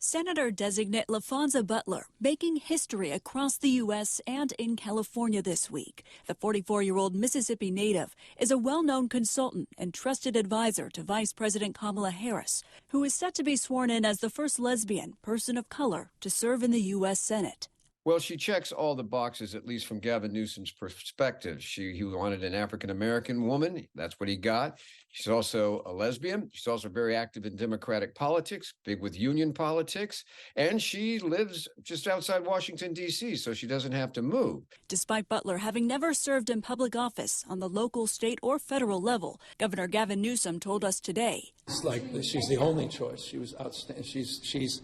Senator-designate Laphonza Butler making history across the U.S. and in California this week. The 44-year-old Mississippi native is a well-known consultant and trusted advisor to Vice President Kamala Harris, who is set to be sworn in as the first lesbian person of color to serve in the U.S. Senate. Well, she checks all the boxes, at least from Gavin Newsom's perspective. He wanted an African-American woman. That's what he got. She's also a lesbian. She's also very active in Democratic politics, big with union politics. And she lives just outside Washington, D.C., so she doesn't have to move. Despite Butler having never served in public office on the local, state, or federal level, Governor Gavin Newsom told us today. It's like she's the only choice. She was outstanding. She's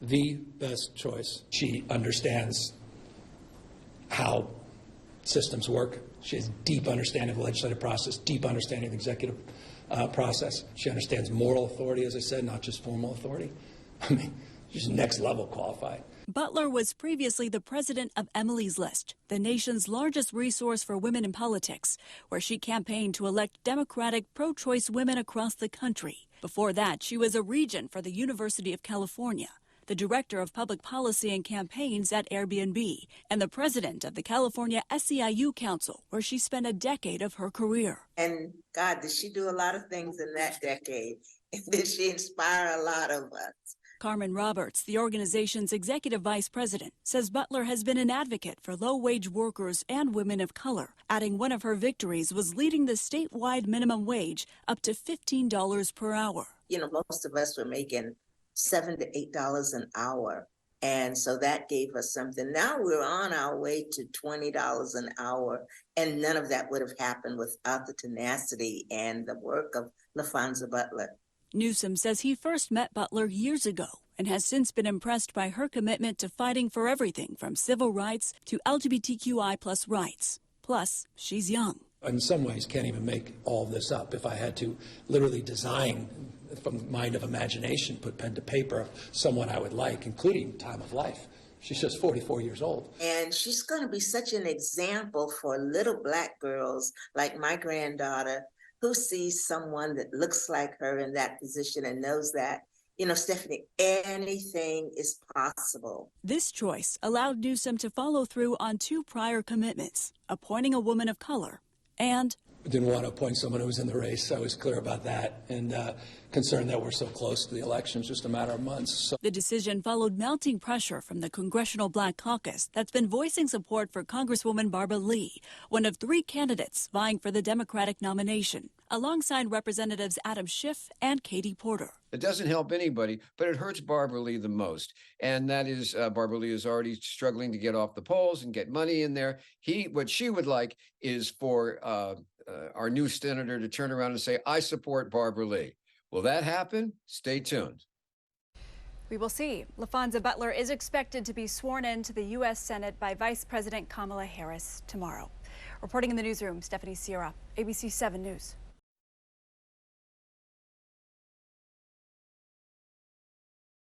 the best choice. She understands how systems work. She has deep understanding of the legislative process, deep understanding of the executive process. She understands moral authority, as I said, not just formal authority. I mean, she's next level qualified. Butler was previously the president of Emily's List, the nation's largest resource for women in politics, where she campaigned to elect Democratic pro-choice women across the country. Before that, she was a regent for the University of California, the director of public policy and campaigns at Airbnb, and the president of the California SEIU Council, where she spent a decade of her career. And God, did she do a lot of things in that decade? Did she inspire a lot of us? Carmen Roberts, the organization's executive vice president, says Butler has been an advocate for low-wage workers and women of color, adding one of her victories was leading the statewide minimum wage up to $15 per hour. You know, most of us were making $7 to $8 an hour. And so that gave us something. Now we're on our way to $20 an hour. And none of that would have happened without the tenacity and the work of Laphonza Butler. Newsom says he first met Butler years ago and has since been impressed by her commitment to fighting for everything from civil rights to LGBTQI+ rights. Plus, she's young. In some ways, can't even make all this up. If I had to literally design from the mind of imagination, put pen to paper of someone I would like, including time of life. She's just 44 years old. And she's going to be such an example for little Black girls like my granddaughter who sees someone that looks like her in that position and knows that, you know, Stephanie, anything is possible. This choice allowed Newsom to follow through on two prior commitments, appointing a woman of color and didn't want to appoint someone who was in the race. I was clear about that, and concerned that we're so close to the elections, just a matter of months. So the decision followed mounting pressure from the Congressional Black Caucus that's been voicing support for Congresswoman Barbara Lee, one of three candidates vying for the Democratic nomination, alongside Representatives Adam Schiff and Katie Porter. It doesn't help anybody, but it hurts Barbara Lee the most. And that is Barbara Lee is already struggling to get off the polls and get money in there. What she would like is for our new senator to turn around and say, I support Barbara Lee. Will that happen? Stay tuned. We will see. Laphonza Butler is expected to be sworn into the U.S. Senate by Vice President Kamala Harris tomorrow. Reporting in the newsroom, Stephanie Sierra, ABC 7 News.